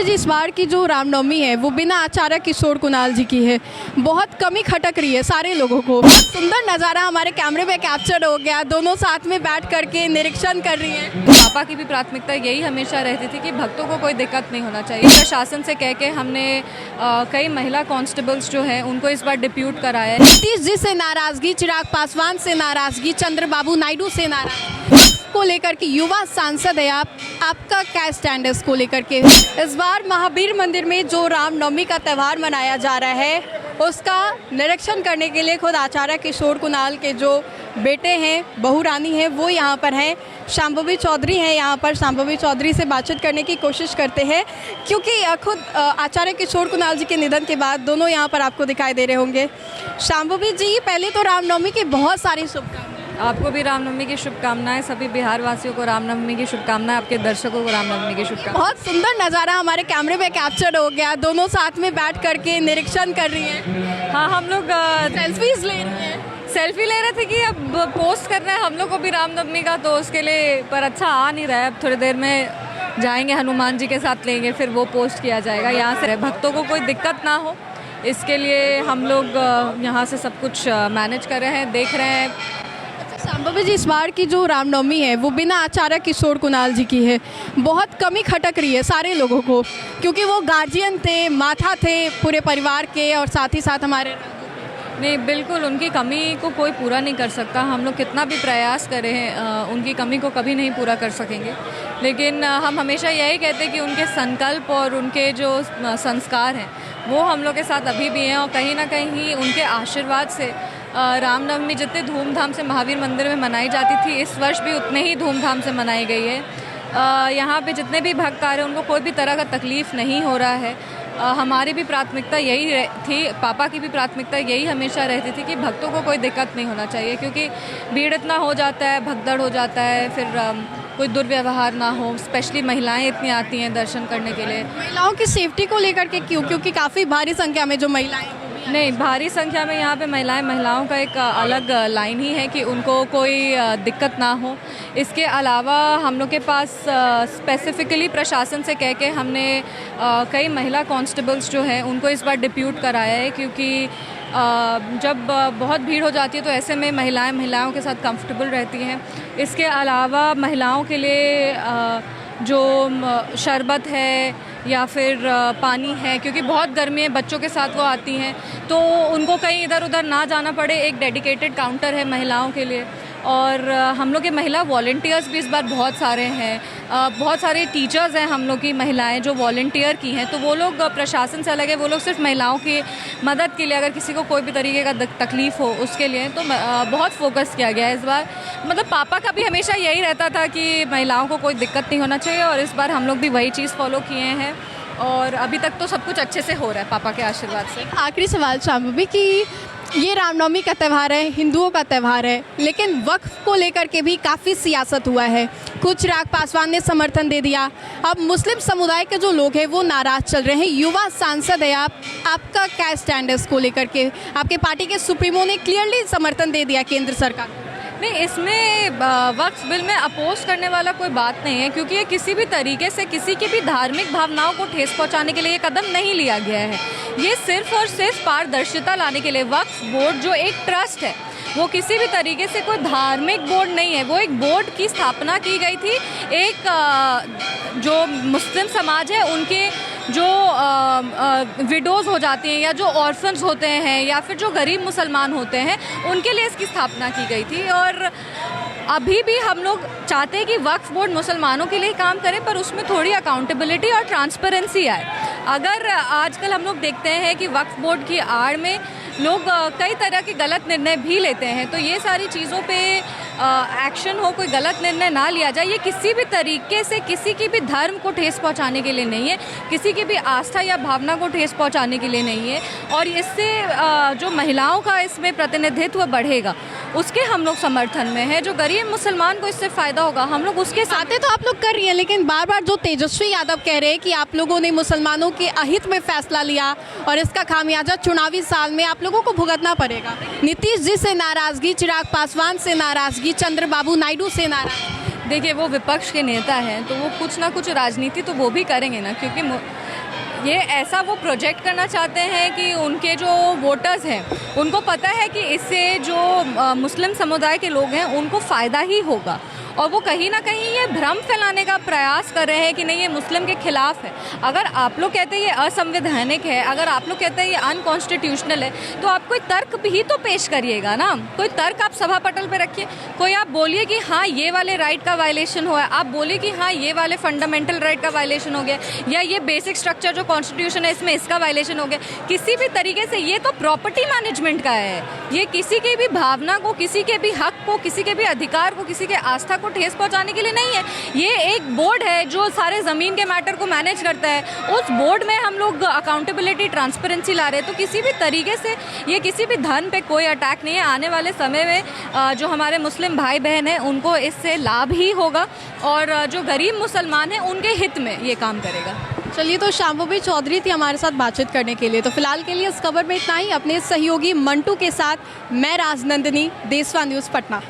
जी, इस बार की जो रामनवमी है वो बिना आचार्य किशोर कुणाल जी की है। बहुत कमी खटक रही है सारे लोगों को। सुंदर नज़ारा हमारे कैमरे में कैप्चर हो गया। दोनों साथ में बैठ करके निरीक्षण कर रही हैं। पापा की भी प्राथमिकता यही हमेशा रहती थी कि भक्तों को कोई दिक्कत नहीं होना चाहिए। प्रशासन से कह के हमने कई महिला कांस्टेबल्स जो हैं उनको इस बार डिप्यूट कराया है। नीतीश जी से नाराज़गी, चिराग पासवान से नाराज़गी, चंद्रबाबू नायडू से नाराज़गी को लेकर के युवा सांसद है आप, आपका क्या स्टैंड है इसको लेकर के? इस बार महावीर मंदिर में जो रामनवमी का त्यौहार मनाया जा रहा है उसका निरीक्षण करने के लिए खुद आचार्य किशोर कुणाल के जो बेटे हैं, बहू रानी हैं, वो यहाँ पर हैं। शांभवी चौधरी हैं यहाँ पर। शांभवी चौधरी से बातचीत करने की कोशिश करते हैं क्योंकि खुद आचार्य किशोर कुणाल जी के निधन के बाद दोनों यहाँ पर आपको दिखाई दे रहे होंगे। शांभवी जी, पहले तो रामनवमी की बहुत सारी शुभकामनाएं। आपको भी रामनवमी की शुभकामनाएं, सभी बिहार वासियों को रामनवमी की शुभकामनाएं, आपके दर्शकों को रामनवमी की शुभकामनाएं। बहुत सुंदर नज़ारा हमारे कैमरे में कैप्चर हो गया। दोनों साथ में बैठ करके निरीक्षण कर रही हैं। हाँ, हम लोग सेल्फीज ले रही हैं। सेल्फी ले रहे थे कि अब पोस्ट करना है हम लोग को भी रामनवमी का, तो उसके लिए पर अच्छा आ नहीं रहा है। अब थोड़ी देर में जाएंगे, हनुमान जी के साथ लेंगे, फिर वो पोस्ट किया जाएगा। यहाँ से भक्तों को कोई दिक्कत ना हो, इसके लिए हम लोग यहाँ से सब कुछ मैनेज कर रहे हैं, देख रहे हैं। शांभवी जी, इस बार की जो रामनवमी है वो बिना आचार्य किशोर कुणाल जी की है। बहुत कमी खटक रही है सारे लोगों को क्योंकि वो गार्जियन थे, माथा थे पूरे परिवार के और साथ ही साथ हमारे। नहीं, बिल्कुल उनकी कमी को कोई पूरा नहीं कर सकता। हम लोग कितना भी प्रयास करें उनकी कमी को कभी नहीं पूरा कर सकेंगे। लेकिन हम हमेशा यही कहते हैं कि उनके संकल्प और उनके जो संस्कार हैं वो हम लोग के साथ अभी भी हैं और कहीं ना कहीं उनके आशीर्वाद से रामनवमी जितने धूमधाम से महावीर मंदिर में मनाई जाती थी, इस वर्ष भी उतने ही धूमधाम से मनाई गई है। यहाँ पे जितने भी भक्त आ रहे हैं उनको कोई भी तरह का तकलीफ़ नहीं हो रहा है। हमारी भी प्राथमिकता यही थी, पापा की भी प्राथमिकता यही हमेशा रहती थी कि भक्तों को कोई दिक्कत नहीं होना चाहिए, क्योंकि भीड़ इतना हो जाता है, भगदड़ हो जाता है, फिर कोई दुर्व्यवहार ना हो। स्पेशली महिलाएं इतनी आती हैं दर्शन करने के लिए। महिलाओं की सेफ्टी को लेकर के क्यों? क्योंकि काफ़ी भारी संख्या में जो महिलाएं। नहीं, भारी संख्या में यहाँ पे महिलाओं का एक अलग लाइन ही है कि उनको कोई दिक्कत ना हो। इसके अलावा हम लोग के पास स्पेसिफिकली प्रशासन से कह के हमने कई महिला कांस्टेबल्स जो हैं उनको इस बार डिप्यूट कराया है, क्योंकि जब बहुत भीड़ हो जाती है तो ऐसे में महिलाओं के साथ कंफर्टेबल रहती हैं। इसके अलावा महिलाओं के लिए जो शरबत है या फिर पानी है, क्योंकि बहुत गर्मी है, बच्चों के साथ वो आती हैं तो उनको कहीं इधर उधर ना जाना पड़े, एक डेडिकेटेड काउंटर है महिलाओं के लिए। और हम लोग के महिला वॉलंटियर्स भी इस बार बहुत सारे हैं। बहुत सारे टीचर्स हैं हम लोग की महिलाएं जो वॉलंटियर की हैं, तो वो लोग प्रशासन से अलग है, वो लोग सिर्फ महिलाओं की मदद के लिए, अगर किसी को कोई भी तरीके का तकलीफ़ हो उसके लिए, तो बहुत फोकस किया गया है इस बार। मतलब पापा का भी हमेशा यही रहता था कि महिलाओं को कोई दिक्कत नहीं होना चाहिए और इस बार हम लोग भी वही चीज़ फॉलो किए हैं और अभी तक तो सब कुछ अच्छे से हो रहा है पापा के आशीर्वाद से। आखिरी सवाल शांभवी कि ये रामनवमी का त्यौहार है, हिंदुओं का त्यौहार है, लेकिन वक्फ को लेकर के भी काफ़ी सियासत हुआ है। कुछ चिराग पासवान ने समर्थन दे दिया, अब मुस्लिम समुदाय के जो लोग हैं वो नाराज़ चल रहे हैं। युवा सांसद है आप, आपका क्या स्टैंड है इसको लेकर के? आपके पार्टी के सुप्रीमो ने क्लियरली समर्थन दे दिया केंद्र सरकार। नहीं, इसमें वक्फ बिल में अपोज करने वाला कोई बात नहीं है, क्योंकि ये किसी भी तरीके से किसी की भी धार्मिक भावनाओं को ठेस पहुंचाने के लिए ये कदम नहीं लिया गया है। ये सिर्फ और सिर्फ पारदर्शिता लाने के लिए। वक्फ बोर्ड जो एक ट्रस्ट है वो किसी भी तरीके से कोई धार्मिक बोर्ड नहीं है, वो एक बोर्ड की स्थापना की गई थी। एक जो मुस्लिम समाज है उनके जो विडोज़ हो जाती हैं या जो ऑर्फन्स होते हैं या फिर जो गरीब मुसलमान होते हैं उनके लिए इसकी स्थापना की गई थी। और अभी भी हम लोग चाहते हैं कि वक्फ बोर्ड मुसलमानों के लिए काम करे, पर उसमें थोड़ी अकाउंटेबिलिटी और ट्रांसपेरेंसी आए। अगर आजकल हम लोग देखते हैं कि वक्फ बोर्ड की आड़ में लोग कई तरह के गलत निर्णय भी लेते हैं, तो ये सारी चीज़ों पे एक्शन हो, कोई गलत निर्णय ना लिया जाए। ये किसी भी तरीके से किसी की भी धर्म को ठेस पहुंचाने के लिए नहीं है, किसी की भी आस्था या भावना को ठेस पहुंचाने के लिए नहीं है। और इससे जो महिलाओं का इसमें प्रतिनिधित्व बढ़ेगा उसके हम लोग समर्थन में है। जो गरीब मुसलमान को इससे फ़ायदा होगा हम लोग उसके साथ। तो आप लोग कर रही हैं, लेकिन बार बार जो तेजस्वी यादव कह रहे हैं कि आप लोगों ने मुसलमानों के अहित में फैसला लिया और इसका खामियाजा चुनावी साल में आप लोगों को भुगतना पड़ेगा। नीतीश जी से नाराज़गी, चिराग पासवान से नाराज़गी, चंद्रबाबू नायडू से नाराज़गी। देखिए, वो विपक्ष के नेता हैं तो वो कुछ ना कुछ राजनीति तो वो भी करेंगे ना, क्योंकि ये ऐसा वो प्रोजेक्ट करना चाहते हैं कि उनके जो वोटर्स हैं उनको पता है कि इससे जो मुस्लिम समुदाय के लोग हैं उनको फ़ायदा ही होगा, और वो कहीं ना कहीं ये भ्रम फैलाने का प्रयास कर रहे हैं कि नहीं ये मुस्लिम के खिलाफ है। अगर आप लोग कहते हैं ये असंवैधानिक है, अगर आप लोग कहते हैं ये अनकॉन्स्टिट्यूशनल है, तो आप कोई तर्क भी तो पेश करिएगा ना। कोई तर्क आप सभा पटल पे रखिए, कोई आप बोलिए कि हाँ ये वाले राइट का वायलेशन हुआ है, आप बोलिए कि हाँ ये वाले फंडामेंटल राइट का वायलेशन हो गया, या ये बेसिक स्ट्रक्चर जो कॉन्स्टिट्यूशन है इसमें इसका वायलेशन हो गया। किसी भी तरीके से ये तो प्रॉपर्टी मैनेजमेंट का है, ये किसी की भी भावना को, किसी के भी हक को, किसी के भी अधिकार को, किसी के आस्था को ठेस पहुंचाने के लिए नहीं है। ये एक बोर्ड है जो सारे ज़मीन के मैटर को मैनेज करता है। उस बोर्ड में हम लोग अकाउंटेबिलिटी, ट्रांसपेरेंसी ला रहे हैं, तो किसी भी तरीके से ये किसी भी धर्म पे कोई अटैक नहीं है। आने वाले समय में जो हमारे मुस्लिम भाई बहन हैं उनको इससे लाभ ही होगा, और जो गरीब मुसलमान हैं उनके हित में ये काम करेगा। चलिए, तो शाम्भवी चौधरी थी हमारे साथ बातचीत करने के लिए। तो फिलहाल के लिए इस खबर में इतना ही। अपने सहयोगी मंटू के साथ मैं राजनंदिनी, देशवा न्यूज़ पटना।